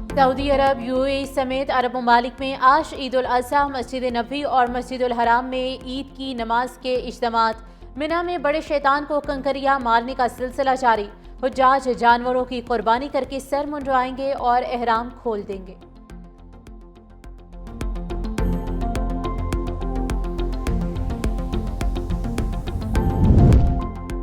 Saudi अरब, UAE समेत अरब ममालिक में आज ईद उल अज़हा मस्जिद नबवी और मस्जिद उल हराम में ईद की नमाज के इज्तिमात। मिना में बड़े शैतान को कंकरिया मारने का सिलसिला जारी। हुज्जाज जानवरों की कुर्बानी करके सर मुंडवाएंगे और एहराम खोल देंगे।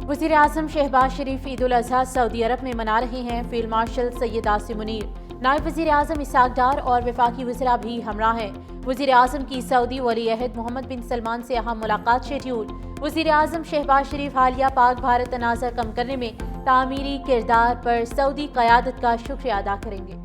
वज़ीर आज़म शहबाज शरीफ ईद उल अज़हा सऊदी अरब में मना रहे हैं। फील्ड मार्शल सैयद आसिम मुनीर, नायब वज़ीर आज़म इसहाक डार और वफाकी वज़रा भी हमरा हैं। वज़ीर आज़म की सऊदी वली अहद मोहम्मद बिन सलमान से अहम मुलाकात शेड्यूल। वज़ीर आज़म शहबाज शरीफ हालिया पाक भारत तनाज़ा कम करने में तामीरी किरदार पर सऊदी क़यादत का शुक्रिया अदा करेंगे।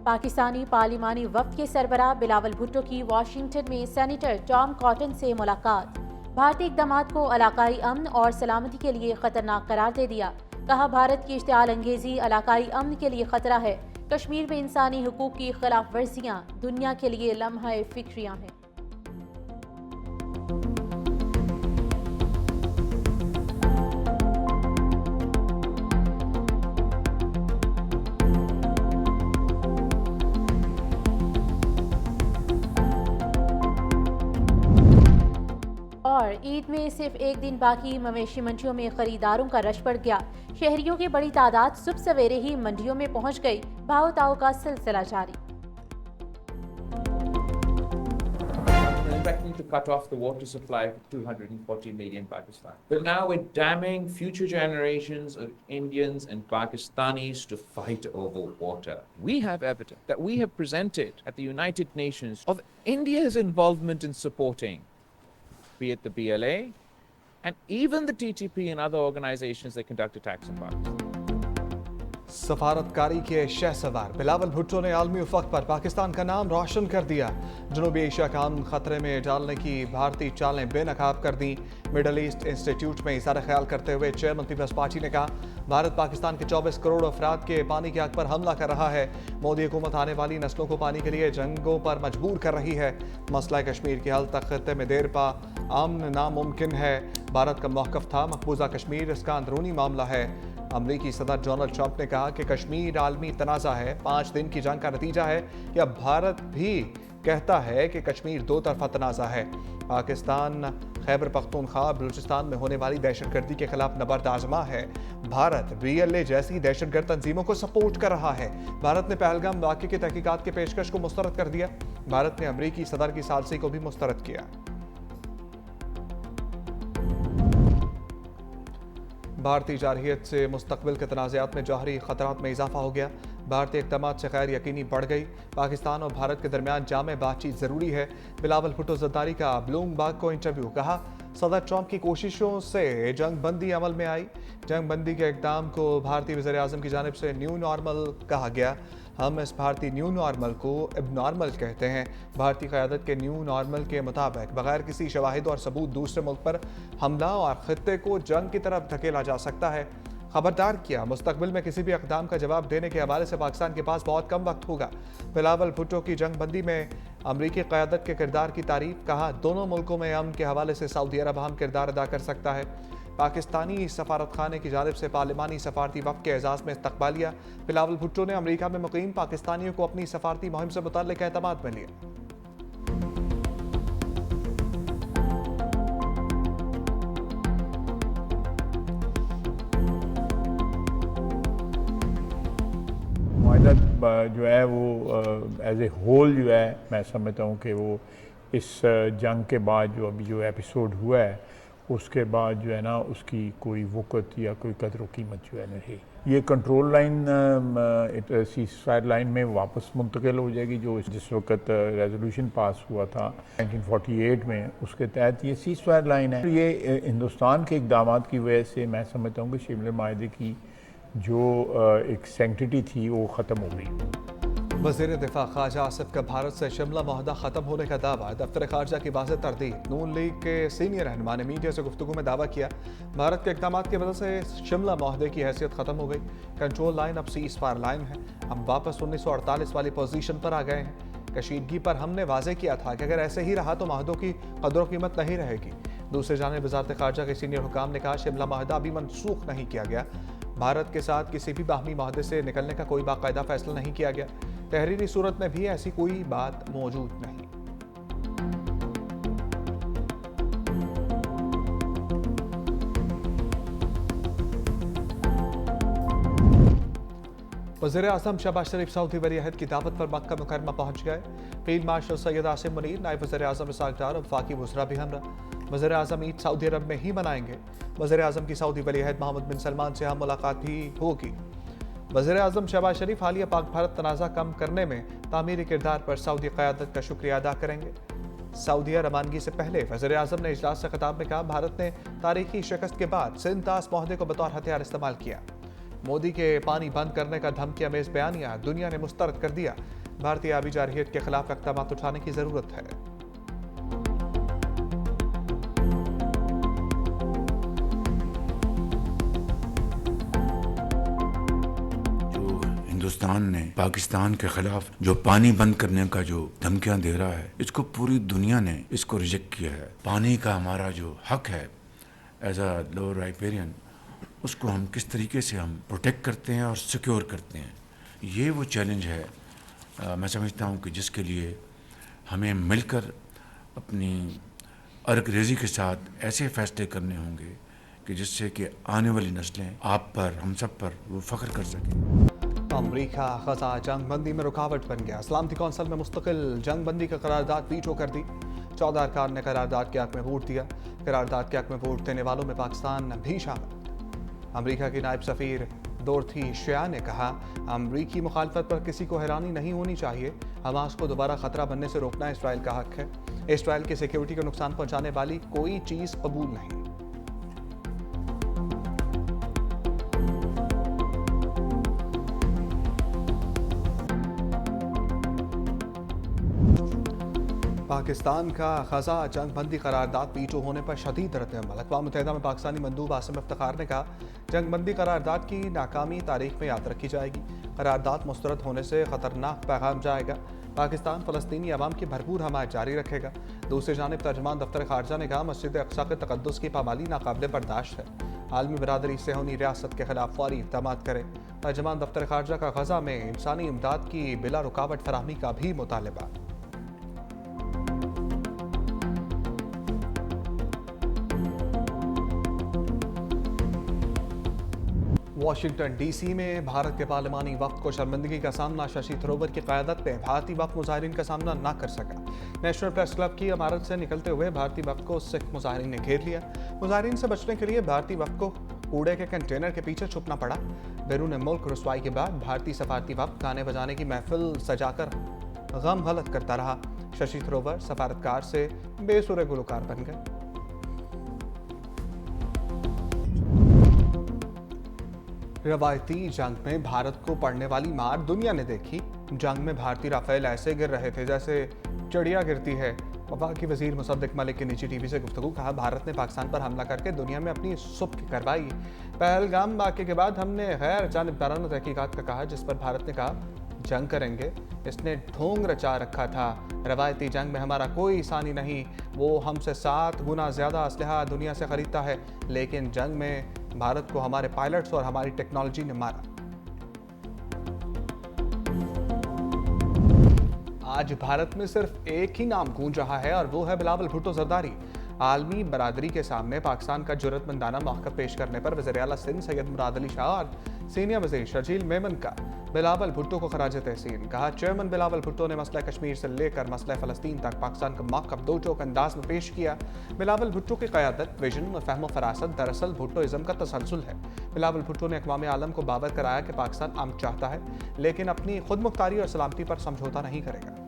पाकिस्तानी पार्लिमानी वफ़द के सरबराह बिलावल भुट्टो की वाशिंगटन में सेनेटर टॉम कॉटन से मुलाकात। भारतीय इक़दामात को इलाकाई अमन और सलामती के लिए खतरनाक करार दे दिया। कहा, भारत की इश्तिआल अंगेजी इलाकाई अमन के लिए खतरा है। कश्मीर में इंसानी हुकूक की खिलाफ वर्जियाँ दुनिया के लिए लम्हा फिक्रियाँ हैं। और ईद में सिर्फ एक दिन बाकी मवेशी मंडियों में खरीदारों का रश बढ़ गया। शहरियों की बड़ी तादाद सुबह सवेरे ही मंडियों में पहुंच गई। भाव ताव का सिलसिला जारी। Threatening to cut off the water supply for 240 million Pakistan. But now we're damning future generations of Indians and Pakistanis to fight over water. We have evidence that we have presented at the United Nations of India's involvement in supporting, be it the BLA, and even the TTP and other organizations that conduct attacks in Pakistan. सफारतकारी के शहसवार बिलावल भुट्टो ने आलमी उफक पर पाकिस्तान का नाम रोशन कर दिया। जनूबी Asia का अमन खतरे में डालने की भारतीय चालें बेनकाब कर दी। मिडल ईस्ट इंस्टीट्यूट में इज़हार ख्याल करते हुए चेयरमैन पीपल्स पार्टी ने कहा, भारत पाकिस्तान के 24 करोड़ अफराद के पानी के हक पर हमला कर रहा है। मोदी हुकूमत आने वाली नस्लों को पानी के लिए जंगों पर मजबूर कर रही है। मसला कश्मीर के हल तक खत्ते में देर पा अमन नामुमकिन है। भारत का मौक़िफ़ था, मकबूजा कश्मीर इसका अंदरूनी मामला है। अमरीकी सदर डोनाल्ड ट्रंप ने कहा कि कश्मीर आलमी तनाज़ा है। 5 दिन की जंग का नतीजा है कि अब भारत भी कहता है कि कश्मीर दो तरफा तनाज़ा है। पाकिस्तान खैबर पख्तूनख्वा बलूचिस्तान में होने वाली दहशतगर्दी के खिलाफ नबर्द आजमा है। भारत BLA जैसी दहशतगर्द तंजीमों को सपोर्ट कर रहा है। भारत ने पहलगाम वाक़े की तहकीकात के पेशकश को मुस्तरद कर दिया। भारत ने अमरीकी सदर की सालसी को भी मुस्तरद किया। भारतीय जारहियत से मुस्तकबिल के तनाज़ात में जौहरी ख़तरात में इजाफा हो गया। भारतीय इक़दामात से गैर यकीनी बढ़ गई। पाकिस्तान और भारत के दरमियान जामे बातचीत ज़रूरी है। बिलावल भुट्टो ज़रदारी का ब्लूमबर्ग को इंटरव्यू। कहा, सदर ट्रंप की कोशिशों से जंग बंदी अमल में आई। जंग बंदी के इक़दाम को भारतीय वज़ीर आज़म की जानिब से न्यू नॉर्मल कहा गया। हम इस भारतीय न्यू नॉर्मल को एबनॉर्मल कहते हैं। भारतीय क़यादत के न्यू नॉर्मल के मुताबिक बगैर किसी शवाहिद और सबूत दूसरे मुल्क पर हमला और ख़ित्ते को जंग की तरफ धकेला जा सकता है। खबरदार किया, मुस्तकबिल में किसी भी इक़दाम का जवाब देने के हवाले से पाकिस्तान के पास बहुत कम वक्त होगा। बिलावल भुट्टो की जंग बंदी में अमरीकी क़यादत के किरदार की तारीफ। कहा, दोनों मुल्कों में अमन के हवाले से सऊदी अरब अहम किरदार अदा कर सकता है। पाकिस्तानी सफारत खाने की जानिब से पार्लिमानी सफारती वफ़द के एजाज़ में इस्तकबालिया। बिलावल भुट्टो ने अमरीका में मुक़ीम पाकिस्तानियों को अपनी सफारती मुहिम से मुतल्लिक़ एतमाद में लिया। जो है वो एज ए होल जो है मैं समझता हूँ कि वो इस जंग के बाद जो अभी जो एपिसोड हुआ है उसके बाद जो है ना उसकी कोई वक़्त या कोई कदर व कीमत जो है नहीं। ये कंट्रोल लाइन सीज़फायर लाइन में वापस मुंतकिल हो जाएगी जो जिस वक्त रेजोल्यूशन पास हुआ था 1948 में, उसके तहत ये सीज़फायर लाइन है। ये हिंदुस्तान के इक़दाम की वजह से मैं समझता हूँ कि शिमला माहिदे की जो एक सेंक्टिटी थी वो ख़त्म हो गई। वज़ीर दिफ़ा ख़ाजा आसिफ का भारत से शिमला मुआहदा ख़त्म होने का दावा। दफ्तर ख़ारजा की वाज़ेह तरदीद। नून लीग के सीनियर रहनुमा ने मीडिया से गुफ्तगू में दावा किया, भारत के इक़दाम की वजह से शिमला मुआहदे की हैसियत ख़त्म हो गई। कंट्रोल लाइन अब सीज़फायर लाइन है। हम वापस 1948 वाली पोजीशन पर आ गए हैं। कशीदगी पर हमने वाज़ेह किया था कि अगर ऐसे ही रहा तो मुआहदों की कदर कीमत नहीं रहेगी। दूसरी जानिब वज़ारत ख़ारजा के सीनियर हुकाम ने कहा शिमला माहिदा अभी मनसूख नहीं किया गया। भारत के साथ किसी भी बाहमी माहदे से निकलने का कोई बाकायदा फैसला नहीं किया गया। तहरीरी सूरत में भी ऐसी कोई बात मौजूद नहीं। वज़ीर-ए-आज़म शहबाज शरीफ सऊदी वली-अहद की दावत पर मक्का मुकरमा पहुंच गए। फील्ड मार्शल सैयद आसिम मुनीर, नायब वज़ीर-ए-आज़म इसहाक डार और वफाकी वज़रा भी हमरा। वज़ीर-ए-आज़म ईद सऊदी अरब में ही मनाएंगे। वज़ीर-ए-आज़म की सऊदी वली-अहद मोहम्मद बिन सलमान से हम मुलाकात भी होगी। वज़ीर-ए-आज़म शहबाज शरीफ हालिया पाक भारत तनाज़ा कम करने में तामीरी किरदार पर सऊदी क़यादत का शुक्रिया अदा करेंगे। सऊदीया रवानगी से पहले वज़ीर-ए-आज़म ने इजलास से खिताब में कहा भारत ने तारीखी शिकस्त के बाद सिंध-तास मुआहदे को बतौर हथियार इस्तेमाल किया। मोदी के पानी बंद करने का धमकी अमेज बयानिया दुनिया ने मुस्तरद कर दिया। भारतीय आबी जारहियत के खिलाफ इक़दाम उठाने की जरूरत है। जो हिंदुस्तान ने पाकिस्तान के खिलाफ जो पानी बंद करने का जो धमकियां दे रहा है, इसको पूरी दुनिया ने इसको रिजेक्ट किया है। पानी का हमारा जो हक है एज अ लोअर राइपेरियन, उसको हम किस तरीके से हम प्रोटेक्ट करते हैं और सिक्योर करते हैं, ये वो चैलेंज है। मैं समझता हूँ कि जिसके लिए हमें मिलकर अपनी अर्क-रेज़ी के साथ ऐसे फैसले करने होंगे कि जिससे कि आने वाली नस्लें आप पर, हम सब पर वो फ़ख्र कर सकें। अमरीका ग़ज़ा जंग बंदी में रुकावट बन गया। सलामती कौंसिल में मुस्तकिल जंग बंदी का करारदाद वीटो कर दी। 14 अरकान ने करारदाद के हक़ में वोट दिया। करारदाद के हक़ में वोट देने वालों में पाकिस्तान भी शामिल। अमरीका की नायब सफ़ीर डोरथी शिया ने कहा अमरीकी मुखालफत पर किसी को हैरानी नहीं होनी चाहिए। हमास को दोबारा खतरा बनने से रोकना इसराइल का हक है। इसराइल की सिक्योरिटी को नुकसान पहुंचाने वाली कोई चीज़ कबूल नहीं। पाकिस्तान का ग़ज़ा जंग बंदी करारदाद वीटो होने पर शदीद रद्द-ए-अमल। अक़वाम मुत्तहिदा में पाकिस्तानी मंदूब आसिम इफ्तिखार ने कहा जंग बंदी करारदाद की नाकामी तारीख में याद रखी जाएगी। करारदाद मुस्तरद होने से ख़तरनाक पैगाम जाएगा। पाकिस्तान फ़लस्तीनी अवाम की भरपूर हमायत जारी रखेगा। दूसरी जानिब तर्जुमान दफ्तर ख़ारजा ने कहा मस्जिद अक़सा के तक़द्दुस की पामाली नाकाबिले बर्दाश्त है। आलमी बरादरी सेहूनी रियासत के खिलाफ फौरी इक़दाम करे। तर्जुमान दफ्तर ख़ारजा का ग़ज़ा में इंसानी इमदाद की बिला रुकावट फराहमी का भी मुतालबा। वाशिंगटन डीसी में भारत के पार्लिमानी वक्त को शर्मिंदगी का सामना शशि थरूर की क़यादत में भारतीय वक्त मुजाहिरीन का सामना न कर सका। नेशनल प्रेस क्लब की इमारत से निकलते हुए भारतीय वक्त को सिख मुजाहिरीन ने घेर लिया। मुजाहिरीन से बचने के लिए भारतीय वक्त को कूड़े के कंटेनर के पीछे छुपना पड़ा। बैरून मुल्क रुसवाई के बाद भारतीय सफारती वक्त गाने बजाने की महफिल सजाकर गम गलत करता रहा। शशि थरूर सफारतकार से बेसुरे गुलकार बन गए। रवायती जंग में भारत को पड़ने वाली मार दुनिया ने देखी। जंग में भारतीय राफेल ऐसे गिर रहे थे जैसे चिड़िया गिरती है। वफाकी वजीर मुसद्दिक मलिक की निजी टीवी से गुफ्तगू। कहा भारत ने पाकिस्तान पर हमला करके दुनिया में अपनी सुब्ह करवाई। पहलगाम वाक़े के बाद हमने गैर जानिबदाराना तहकीकात का कहा जिस पर भारत ने कहा जंग करेंगे। इसने ढोंग रचा रखा था। रवायती जंग में हमारा कोई सानी नहीं। वो हमसे 7 गुना ज़्यादा असलहा दुनिया से ख़रीदता है, लेकिन जंग में भारत को हमारे पायलट्स और हमारी टेक्नोलॉजी ने मारा। आज भारत में सिर्फ एक ही नाम गूंज रहा है और वो है बिलावल भुट्टो जरदारी। आलमी बरादरी के सामने पाकिस्तान का जुर्रतमंदाना मौक़िफ़ पेश करने पर वज़ीर आला सिंध सैयद मुराद अली शाह और सीनियर वज़ीर शर्जील मेमन का बिलावल भुट्टो को खराज तहसीन। कहा चेयरमैन बिलावल भुट्टो ने मसला कश्मीर से लेकर मसला फ़लस्तीन तक पाकिस्तान का मौक़िफ़ दो टोक अंदाज में पेश किया। बिलावल भुट्टो की क़यादत, विजन और फ़हम फ़रासत दरअसल भुट्टोइज़्म का तसलसल है। बिलावल भुट्टो ने अक़वाम आलम को बावर कराया कि पाकिस्तान अमन चाहता है, लेकिन अपनी खुद मुख्तारी और सलामती पर समझौता नहीं करेगा।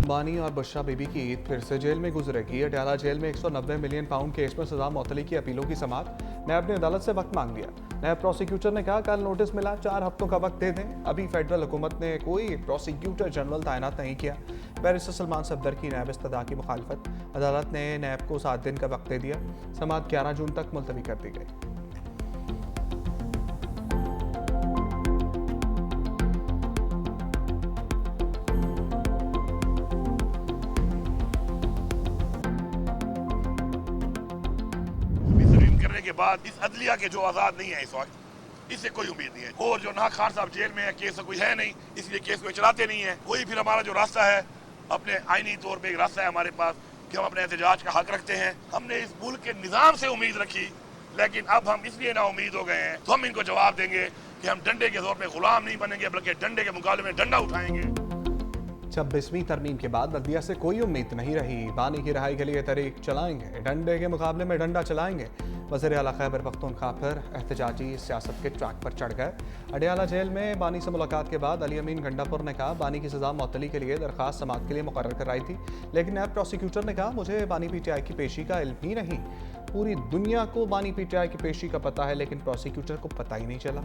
बानी और बुशरा बीबी की ईद फिर से जेल में गुजरेगी। अडयाला जेल में 190 मिलियन पाउंड केस में सजा मौतली की अपीलों की समाअत। नैब ने अदालत से वक्त मांग लिया। नैब प्रोसिक्यूटर ने कहा कल नोटिस मिला, 4 हफ्तों का वक्त दे दें। अभी फेडरल हुकूमत ने कोई प्रोसिक्यूटर जनरल तैनात नहीं किया। बैरिस्टर सलमान सफदर की नैब इस्तदा की मुखालफत। अदालत ने नैब को 7 दिन का वक्त दे दिया। समाअत 11 जून तक मुलतवी कर दी गई। के बाद इस अदलिया के जो आज़ाद नहीं है इस वक्त, इससे कोई उम्मीद नहीं है। और जो ना खान साहब जेल में है, केस कोई है नहीं, इसलिए केस को चलाते नहीं है। कोई फिर हमारा जो रास्ता है, अपने आईनी तौर पे एक रास्ता है हमारे पास कि हम अपने एहतजाज का हक रखते हैं। हमने इस मुल्क के निज़ाम से उम्मीद रखी, लेकिन अब हम इसलिए ना उम्मीद हो गए हैं, तो हम इनको जवाब देंगे कि हम डंडे के जोर पे गुलाम नहीं बनेंगे, बल्कि डंडे के मुकाबले में डंडा उठाएंगे। 26वीं तरमीम के बाद बल्दिया से कोई उम्मीद नहीं रही, बानी की रहाई के लिए तहरीक चलाएंगे, डंडे के मुकाबले में डंडा चलाएंगे। वज़ीर आला खैबर पख्तूनख्वा फिर एहतजाजी सियासत के ट्रैक पर चढ़ गए। अडियाला जेल में बानी से मुलाकात के बाद अली अमीन गंडापुर ने कहा बानी की सज़ा मअतली के लिए दरख्वास्त समाअत के लिए मुकर्रर कराई थी, लेकिन नायब प्रोसिक्यूटर ने कहा मुझे बानी PTI की पेशी का इल्म ही नहीं। पूरी दुनिया को बानी PTI की पेशी का पता है, लेकिन प्रोसिक्यूटर को पता ही नहीं चला।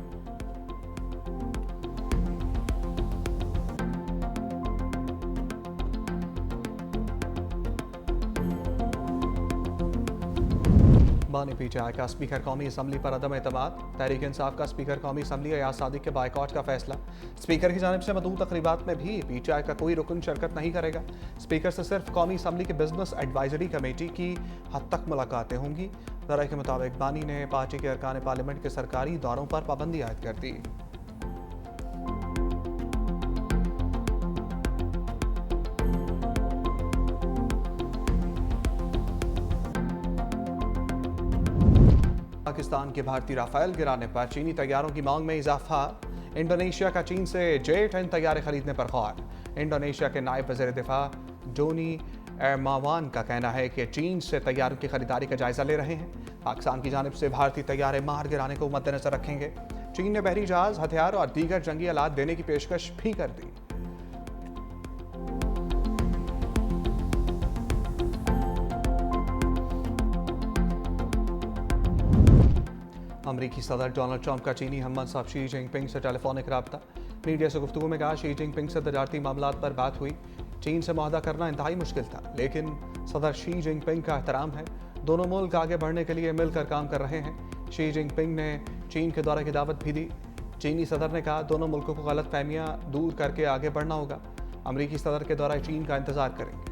बानी PTI का स्पीकर कौमी असम्बली पर अदम एतमाद, तहरीक इंसाफ का स्पीकर कौमी असम्बली अयाज सादिक के बाइकआउट का फैसला। स्पीकर की जानिब से मदऊ तकरीबात में भी PTI का कोई रुकन शिरकत नहीं करेगा। स्पीकर से सिर्फ कौमी असम्बली के बिजनेस एडवाइजरी कमेटी की हद तक मुलाकातें होंगी। ज़राए के मुताबिक बानी ने पार्टी के अरकान पार्लियामेंट के सरकारी दौरों पर पाबंदी आयद कर दी। पाकिस्तान के भारतीय राफेल गिराने पर चीनी तैयारों की मांग में इजाफा। इंडोनेशिया का चीन से J-10 तैयारे खरीदने पर गौर। इंडोनेशिया के नायब वज़ीर दिफा जोनी एरमावान का कहना है कि चीन से तैयारों की खरीदारी का जायजा ले रहे हैं। पाकिस्तान की जानिब से भारतीय तैयारे मार गिराने को मद्देनजर रखेंगे। चीन ने बहरी जहाज, हथियार और दीगर जंगी आलात देने की पेशकश भी कर दी। अमरीकी सदर डोनाल्ड ट्रंप का चीनी हममंसब शी जिनपिंग से टेलीफोनिक रब्ता। मीडिया से गुफ्तगू में कहा शी जिनपिंग से तजारती मामलात पर बात हुई। चीन से मुआहदा करना इंतहाई मुश्किल था, लेकिन सदर शी जिनपिंग का एहतराम है। दोनों मुल्क आगे बढ़ने के लिए मिलकर काम कर रहे हैं। शी जिनपिंग ने चीन के दौरे की दावत भी दी। चीनी सदर ने कहा दोनों मुल्कों को गलत फहमियाँ दूर करके आगे बढ़ना होगा। अमरीकी सदर के दौरे चीन का इंतजार करेंगे।